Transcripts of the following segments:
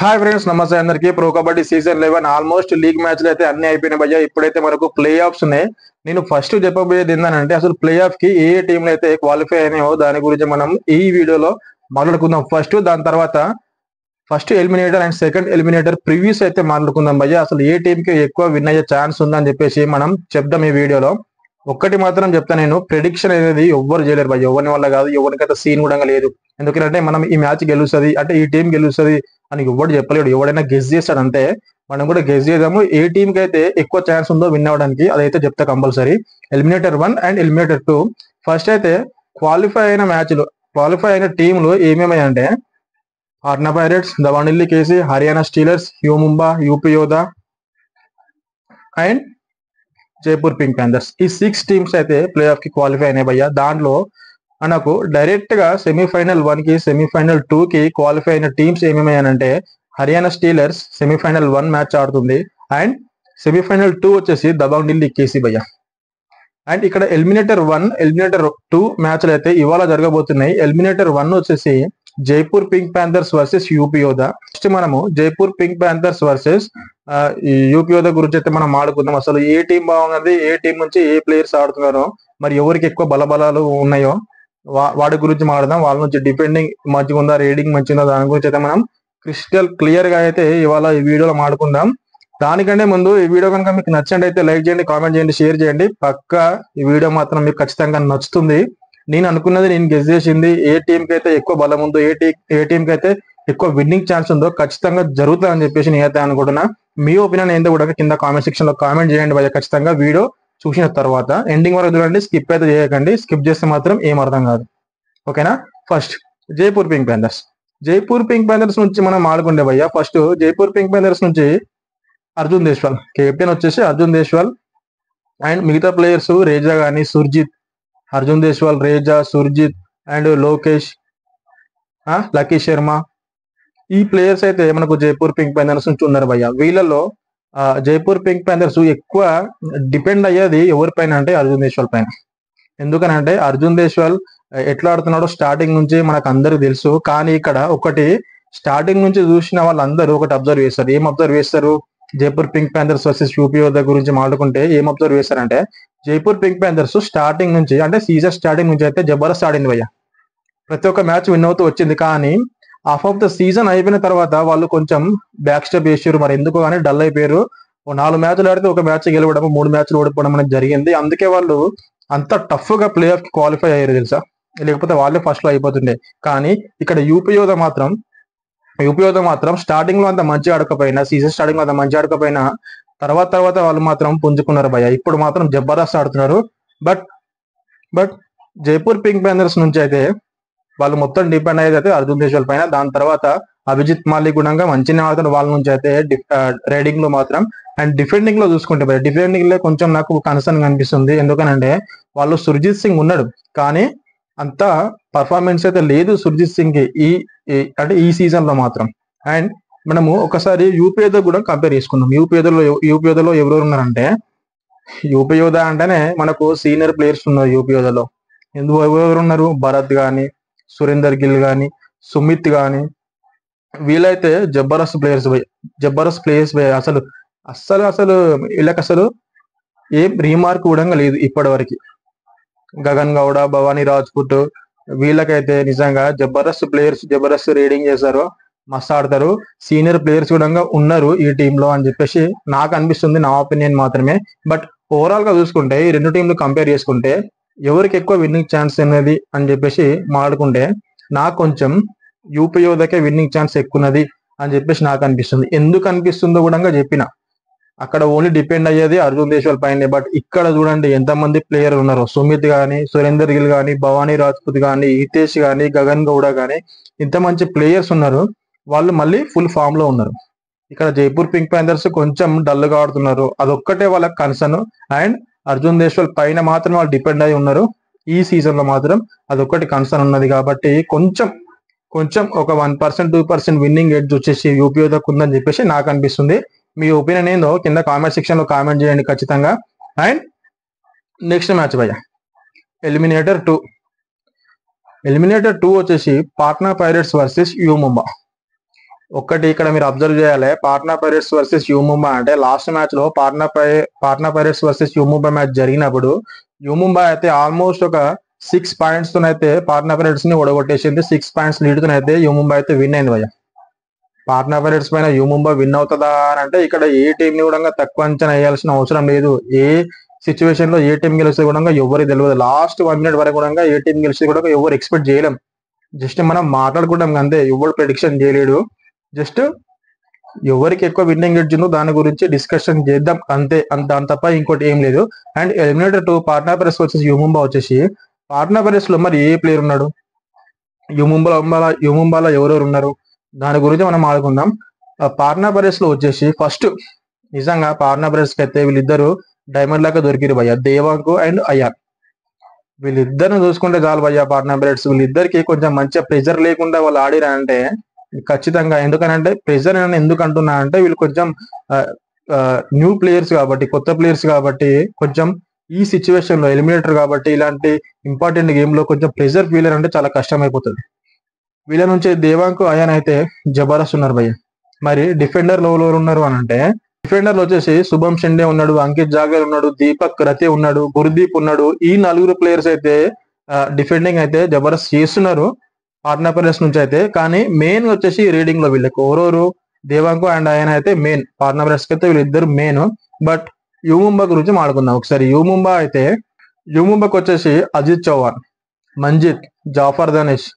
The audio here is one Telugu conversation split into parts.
హాయ్ ఫ్రెండ్స్, నమస్తే అందరికి. Pro kabaddi season 11 almost league మ్యాచ్లు అయితే అన్ని అయిపోయినాయి భయ్యా. ఇప్పుడైతే మనకు ప్లే ఆఫ్స్ ఉన్నాయి. నేను ఫస్ట్ చెప్పబోయేది ఏంటంటే అసలు ప్లే ఆఫ్ కి ఏ టీంలు అయితే క్వాలిఫై అయినాయో దాని గురించి మనం ఈ వీడియోలో మాట్లాడుకుందాం. దాని తర్వాత first eliminator and second eliminator previews అయితే మాట్లాడుకుందాం భయ్యా. అసలు ఏ టీం కి ఎక్కువ విన్ అయ్యే ఛాన్స్ ఉందని చెప్పేసి మనం చెప్దాం ఈ వీడియోలో. ఒక్కటి మాత్రం చెప్తా, నేను ప్రెడిక్షన్ అనేది ఎవ్వరు చేయలేరు భయ్య. ఎవరి వల్ల కాదు, ఎవరికైతే సీన్ కూడా లేదు. ఎందుకంటే మనం ఈ మ్యాచ్ గెలుస్తుంది అంటే ఈ టీం గెలుస్తుంది అని ఎవడు చెప్పలేడు. ఎవడైనా గెస్ చేస్తాడు అంతే. మనం కూడా గెస్ చేద్దాము ఏ టీం కి అయితే ఎక్కువ ఛాన్స్ ఉందో విన్ అవ్వడానికి. అదైతే చెప్తా compulsory. Eliminator 1 and eliminator 2. First అయితే క్వాలిఫై అయిన మ్యాచ్లు, క్వాలిఫై అయిన టీంలు ఏమేమి అంటే పాట్నా పైరేట్స్, దవాండిల్లీ KC, Haryana steelers, U Mumba, UP Yoddha and Jaipur pink panthers. ఈ 6 టీమ్స్ అయితే ప్లే ఆఫ్ కి క్వాలిఫై అయినాయి భయ్య. దాంట్లో మనకు డైరెక్ట్ గా సెమీఫైనల్ 1 కి సెమీఫైనల్ 2 కి క్వాలిఫై అయిన టీమ్స్ ఏమేమయ్యానంటే హర్యానా స్టీలర్స్ సెమీఫైనల్ 1 మ్యాచ్ ఆడుతుంది అండ్ సెమీఫైనల్ 2 వచ్చేసి దబాంగ్ ఢిల్లీ కేసీ భయ్య. అండ్ ఇక్కడ ఎలిమినేటర్ 1, ఎలిమినేటర్ 2 మ్యాచ్లు అయితే ఇవాళ జరగబోతున్నాయి. ఎలిమినేటర్ 1 వచ్చేసి Jaipur pink Panthers versus UP Yoddha. First మనము Jaipur pink Panthers versus UP Yoddha గురించి అయితే మనం ఆడుకుందాం. అసలు ఏ టీం బాగున్నది, ఏ టీం నుంచి ఏ ప్లేయర్స్ ఆడుతున్నారో, మరి ఎవరికి ఎక్కువ బలబలాలు ఉన్నాయో వాడి గురించి మాట్లాడదాం. వాళ్ళ నుంచి డిఫెండింగ్ మంచిగా ఉందా, రేడింగ్ మంచిగా ఉందా, దాని గురించి అయితే మనం క్రిస్టల్ క్లియర్ గా అయితే ఇవాళ ఈ వీడియోలో మాట్లాడుకుందాం. దానికంటే ముందు ఈ వీడియో కనుక మీకు నచ్చండి అయితే లైక్ చేయండి, కామెంట్ చేయండి, షేర్ చేయండి. పక్కా ఈ వీడియో మాత్రం మీకు ఖచ్చితంగా నచ్చుతుంది. నేను అనుకున్నది, నేను గెస్ చేసింది, ఏ టీం కి అయితే ఎక్కువ బలం ఉందో, ఏ టీం కి అయితే ఎక్కువ విన్నింగ్ ఛాన్స్ ఉందో ఖచ్చితంగా జరుగుతుందని చెప్పేసి నేనైతే అనుకుంటున్నా. మీ ఒపీనియన్ ఏంటో కూడా కింద కామెంట్ సెక్షన్ లో కామెంట్ చేయండి భయ్య. ఖచ్చితంగా వీడియో చూసిన తర్వాత ఎండింగ్ వరకు చూడండి, స్కిప్ అయితే చేయకండి. స్కిప్ చేస్తే మాత్రం ఏం అర్థం కాదు. ఓకేనా? First Jaipur pink Panthers. Jaipur pink Panthers నుంచి మనం ఆడుకుంటే భయ్య. ఫస్ట్ జైపూర్ పింక్ ప్యాంథర్స్ నుంచి అర్జున్ దేశ్వాల్ కెప్టెన్ వచ్చేసి అర్జున్ దేశ్వాల్ అండ్ మిగతా ప్లేయర్స్ రేజా గానీ, సుర్జిత్, అర్జున్ దేశ్వాల్, రేజా, సుర్జిత్ అండ్ లోకేష్, లక్కీ శర్మ. ఈ ప్లేయర్స్ అయితే మనకు జైపూర్ పింక్ ప్యాంథర్స్ నుంచి ఉన్నారు భయ్య. వీళ్ళలో జైపూర్ పింక్ ప్యాంథర్స్ ఎక్కువ డిపెండ్ అయ్యేది ఎవరిపైన అంటే అర్జున్ దేశ్వాల్ పైన. ఎందుకనంటే అర్జున్ దేశ్వాల్ ఎట్లా ఆడుతున్నాడో స్టార్టింగ్ నుంచి మనకు అందరికి తెలుసు. కానీ ఇక్కడ ఒకటి స్టార్టింగ్ నుంచి చూసిన వాళ్ళందరూ ఒకటి అబ్జర్వ్ చేస్తారు. ఏం అబ్జర్వ్ చేస్తారు? Jaipur pink Panthers versus UP Yoddha గురించి మాట్లాడుకుంటే ఏం అబ్జర్వ్ చేస్తారంటే జైపూర్ పింక్ ప్యాంథర్స్ స్టార్టింగ్ నుంచి అంటే సీజన్ స్టార్టింగ్ నుంచి అయితే జబర్దస్త్ ఆడింది భయ్య. ప్రతి ఒక్క మ్యాచ్ విన్ అవుతూ వచ్చింది. కానీ హాఫ్ ఆఫ్ ద సీజన్ అయిపోయిన తర్వాత వాళ్ళు కొంచెం బ్యాక్ స్టెప్ చేసారు. మరి ఎందుకు కానీ డల్ అయిపోయారు. 4 మ్యాచ్లు ఆడితే ఒక మ్యాచ్ గెలవడం, 3 మ్యాచ్లు ఓడిపోవడం అనేది జరిగింది. అందుకే వాళ్ళు అంత టఫ్ గా ప్లే ఆఫ్ క్వాలిఫై అయ్యారు తెలుసా. లేకపోతే వాళ్ళే ఫస్ట్ లో అయిపోతుండే. కానీ ఇక్కడ యూపీ యోధా మాత్రం స్టార్టింగ్ లో అంత మంచి ఆడకపోయినా, సీజన్ స్టార్టింగ్ లో అంత మంచి ఆడకపోయినా తర్వాత వాళ్ళు మాత్రం పుంజుకున్నారు భయ్య. ఇప్పుడు మాత్రం జబర్దస్త్ ఆడుతున్నారు. But but Jaipur pink Panthers నుంచి అయితే వాళ్ళు మొత్తం డిపెండ్ అయ్యేది అయితే అర్జున్ దేశ్వాల్ పైన. దాని తర్వాత అభిజిత్ మాలి గుణంగా మంచిగా ఆడుతున్నారు వాళ్ళ నుంచి అయితే రైడింగ్ లో మాత్రం. అండ్ డిఫెండింగ్ లో చూసుకుంటే భయ్య, డిఫెండింగ్ లో కొంచెం నాకు కన్సర్న్ కనిపిస్తుంది. ఎందుకనంటే వాళ్ళు సుర్జిత్ సింగ్ ఉన్నాడు, కానీ అంత పర్ఫార్మెన్స్ అయితే లేదు సుర్జిత్ సింగ్ కి అంటే ఈ సీజన్ లో మాత్రం. అండ్ మనము ఒకసారి యూపీ యోధా కూడా కంపేర్ చేసుకుందాం. యూపీ యోధాలో ఎవరెవరు ఉన్నారంటే, యూపీ యోధా అంటేనే మనకు సీనియర్ ప్లేయర్స్ ఉన్నారు యూపీ యోధాలో. ఎవరెవరు ఉన్నారు? భరత్ గాని, సురేందర్ గిల్ గాని, సుమిత్ గాని, వీళ్ళైతే జబర్దస్త్ ప్లేయర్స్ అసలు అస్సలు అసలు వీళ్ళకి అసలు ఏం రీమార్క్ కూడా లేదు ఇప్పటి వరకు. గగన్ గౌడ, భవానీ రాజ్పుట్, వీళ్ళకైతే నిజంగా జబర్దస్త్ ప్లేయర్స్, జబర్దస్త్ రీడింగ్ చేశారు, మస్తు ఆడతారు. సీనియర్ ప్లేయర్స్ కూడా ఉన్నారు ఈ టీంలో అని చెప్పేసి నాకు అనిపిస్తుంది, నా ఒపీనియన్ మాత్రమే. బట్ ఓవరాల్ గా చూసుకుంటే ఈ రెండు టీంలు కంపేర్ చేసుకుంటే ఎవరికి ఎక్కువ విన్నింగ్ ఛాన్స్ అనేది అని చెప్పేసి మాట్లాడుకుంటే నాకు కొంచెం యూపీ యోధాకే విన్నింగ్ ఛాన్స్ ఎక్కువ ఉన్నది అని చెప్పేసి నాకు అనిపిస్తుంది. ఎందుకు అనిపిస్తుందో కూడా చెప్పిన. అక్కడ ఓన్లీ డిపెండ్ అయ్యేది అర్జున్ దేశ్వాల్ పైన. బట్ ఇక్కడ చూడండి ఎంతమంది ప్లేయర్ ఉన్నారు. సుమిత్ గాని, సురేందర్ గిల్ గాని, భవానీ రాజ్పుత్ గాని, హితేష్ గాని, గగన్ గౌడ గాని, ఇంత మంచి ప్లేయర్స్ ఉన్నారు. వాళ్ళు మళ్ళీ ఫుల్ ఫామ్ లో ఉన్నారు. ఇక్కడ జైపూర్ పింక్ ప్యాంథర్స్ కొంచెం డల్ గా ఆడుతున్నారు. అదొక్కటే వాళ్ళకి కన్సర్న్. అండ్ అర్జున్ దేశ్వాల్ పైన మాత్రం వాళ్ళు డిపెండ్ అయి ఉన్నారు ఈ సీజన్ లో మాత్రం. అదొక్కటి కన్సర్న్ ఉన్నది. కాబట్టి కొంచెం ఒక 1% 2% విన్నింగ్ ఎడ్జ్ వచ్చేసి యూపీ యోధాకు ఉందని చెప్పేసి నాకు అనిపిస్తుంది. మీ ఒపీనియన్ ఏందో కింద కామెంట్ సెక్షన్ లో కామెంట్ చేయండి ఖచ్చితంగా. అండ్ నెక్స్ట్ మ్యాచ్ భయ్య, ఎలిమినేటర్ 2 వచ్చేసి Patna pirates versus you Mumba. ఒక్కటి ఇక్కడ మీరు అబ్జర్వ్ చేయాలి, Patna pirates versus you Mumbai అంటే లాస్ట్ మ్యాచ్ లో Patna pirates versus you Mumbai match జరిగినప్పుడు యూ ముంబై అయితే ఆల్మోస్ట్ ఒక 6 పాయింట్స్ తోనైతే పాట్నా పైరేట్స్ ని ఓడగొట్టేసింది. 6 పాయింట్స్ లీడ్ తోనైతే యూ ముంబై అయితే విన్ అయింది భయ్య. పాట్నా పైరేట్స్ పైన యూ ముంబై విన్ అవుతుందా అని అంటే ఇక్కడ ఏ టీం ని కూడా తక్కువ అంచనా వేయాల్సిన అవసరం లేదు. ఏ సిచ్యువేషన్ లో ఏ టీం గెలిస్తే కూడా ఎవరికి తెలియదు. లాస్ట్ 1 మినిట్ వరకు కూడా ఏ టీం గెలిస్తే కూడా ఎవరు ఎక్స్పెక్ట్ చేయలేం. జస్ట్ మనం మాట్లాడుకుంటాం అంతే, ఎవరు ప్రెడిక్షన్ చేయలేడు. జస్ట్ ఎవరికి ఎక్కువ విన్నింగ్ ఎడ్జ్ ఉందో దాని గురించి డిస్కషన్ చేద్దాం అంతే, దాని తప్ప ఇంకోటి ఏం లేదు. అండ్ ఎలిమినేటర్ 2 పాట్నా పైరేట్స్ వచ్చేసి యూ ముంబై వచ్చేసి, పాట్నా పైరేట్స్ లో మరి ఏ ప్లేయర్ ఉన్నాడు, యూ ముంబైలో ఎవరెవరు ఉన్నారు దాని గురించి మనం ఆడుకుందాం. పాట్నా పైరేట్స్ లో వచ్చేసి ఫస్ట్ నిజంగా పాట్నా పైరేట్స్ కి అయితే వీళ్ళిద్దరు డైమండ్ లాగా దొరికిరు భయ్య, దేవాంగ్ అండ్ అయాన్. వీళ్ళిద్దరిని చూసుకుంటే చాలు భయ్య. పాట్నా పైరేట్స్ వీళ్ళిద్దరికి కొంచెం మంచిగా ప్రెజర్ లేకుండా వాళ్ళు ఆడిరంటే ఖచ్చితంగా, ఎందుకనంటే ప్రెజర్ అని ఎందుకు అంటున్నా అంటే వీళ్ళు కొంచెం న్యూ ప్లేయర్స్ కాబట్టి, కొత్త ప్లేయర్స్ కాబట్టి కొంచెం ఈ సిచ్యువేషన్ లో ఎలిమినేటర్ కాబట్టి ఇలాంటి ఇంపార్టెంట్ గేమ్ లో కొంచెం ప్రెజర్ ఫీల్ అంటే చాలా కష్టం అయిపోతుంది. వీళ్ళ నుంచి దేవాంగ్ అయాన్ అయితే జబర్దస్త్ ఉన్నారు భయ్య. మరి డిఫెండర్ లో ఎవరు ఉన్నారు అని అంటే, డిఫెండర్ లో వచ్చేసి శుభం షిండే ఉన్నాడు, అంకిత్ జాగర్ ఉన్నాడు, దీపక్ రతే ఉన్నాడు, గుర్దీప్ ఉన్నాడు. ఈ 4 ప్లేయర్స్ అయితే డిఫెండింగ్ అయితే జబర్దస్త్ చేస్తున్నారు పాట్నా పైరేట్స్ నుంచి అయితే. కానీ మెయిన్ వచ్చేసి రీడింగ్ లో వీళ్ళకి ఎవరెవరు, దేవాంగ్ అండ్ ఆయన అయితే మెయిన్, పాట్నా పైరేట్స్ అయితే వీళ్ళిద్దరు మెయిన్. బట్ యూ ముంబై గురించి మాట్లాడుకుందాం ఒకసారి. యూ ముంబైకి వచ్చేసి అజిత్ చౌహాన్, మంజిత్, జాఫర్ దనేష్,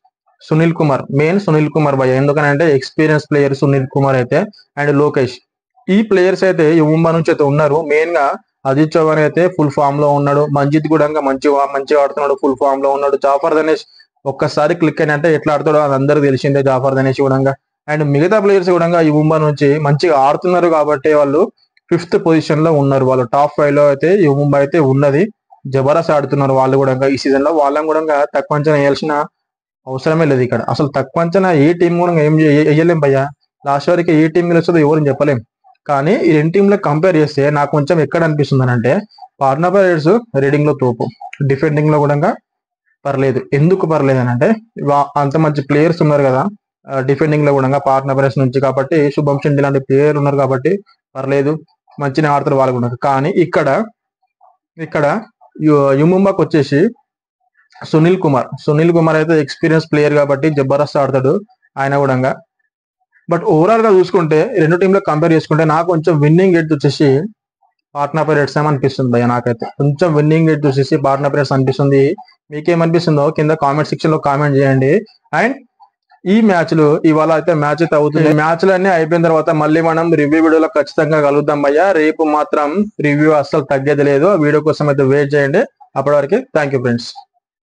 సునీల్ కుమార్, మెయిన్ సునీల్ కుమార్ భయ్య. ఎందుకనంటే ఎక్స్పీరియన్స్ ప్లేయర్ సునీల్ కుమార్ అయితే, అండ్ లోకేష్. ఈ ప్లేయర్స్ అయితే యూ ముంబై నుంచి అయితే ఉన్నారు. మెయిన్ గా అజిత్ చౌహాన్ అయితే ఫుల్ ఫామ్ లో ఉన్నాడు, మంజిత్ కూడా మంచిగా ఆడుతున్నాడు, ఫుల్ ఫామ్ లో ఉన్నాడు. జాఫర్ దనేష్ ఒక్కసారి క్లిక్ అయినంటే ఎట్లా ఆడుతాడో అది అందరికి తెలిసిందే, జాఫర్ దనేష్ కూడా. అండ్ మిగతా ప్లేయర్స్ కూడా ఈ ముంబై నుంచి మంచిగా ఆడుతున్నారు కాబట్టి వాళ్ళు 5th పొజిషన్ లో ఉన్నారు. వాళ్ళు టాప్ 5 లో అయితే ఈ ముంబై అయితే ఉన్నది. జబర్దస్త్ ఆడుతున్నారు వాళ్ళు కూడా ఈ సీజన్ లో. వాళ్ళని కూడా తక్కువ అంచనా వేయాల్సిన అవసరమే లేదు ఇక్కడ. అసలు తక్కువ అంచనా ఏ టీం కూడా ఏం వేయలేం భయ్య. లాస్ట్ వరకు ఏ టీం గెలుస్తుందో ఎవరు చెప్పలేం. కానీ ఈ 2 టీంలకు కంపేర్ చేస్తే నాకు కొంచెం ఎక్కడ అనిపిస్తుంది అంటే, పాట్నా పైరేట్స్ రీడింగ్ లో తోపు, డిఫెండింగ్ లో కూడా పర్లేదు. ఎందుకు పర్లేదు అని అంటే అంత మంచి ప్లేయర్స్ ఉన్నారు కదా డిఫెండింగ్ లో కూడా పాట్నా పైరేట్స్ నుంచి. కాబట్టి శుభం షిండే లాంటి ప్లేయర్ ఉన్నారు కాబట్టి పర్లేదు, మంచిగా ఆడతారు వాళ్ళు కూడా. కానీ ఇక్కడ యూ ముంబైకి వచ్చేసి సునీల్ కుమార్ అయితే ఎక్స్పీరియన్స్ ప్లేయర్ కాబట్టి జబర్దస్త్ ఆడతాడు ఆయన కూడా. బట్ ఓవరాల్ గా చూసుకుంటే 2 టీంలో కంపేర్ చేసుకుంటే నాకు కొంచెం విన్నింగ్ ఎడ్జ్ వచ్చేసి పాట్నా పైరేట్స్ ఏమనిపిస్తుంది భయ్య. నాకైతే కొంచెం విన్నింగ్ ఎడ్జ్ వచ్చేసి పాట్నా పైరేట్స్ అనిపిస్తుంది. మీకేమనిపిస్తుందో కింద కామెంట్ సెక్షన్ లో కామెంట్ చేయండి. అండ్ ఈ మ్యాచ్లు ఇవాళ అయితే మ్యాచ్ అయితే అవుతుంది. మ్యాచ్లు అన్ని అయిపోయిన తర్వాత మళ్ళీ మనం రివ్యూ వీడియోలో ఖచ్చితంగా కలుద్దాం భయ్య. రేపు మాత్రం రివ్యూ అస్సలు తగ్గేది లేదు. వీడియో కోసం అయితే వెయిట్ చేయండి. అప్పటి వరకు థ్యాంక్ యూ ఫ్రెండ్స్.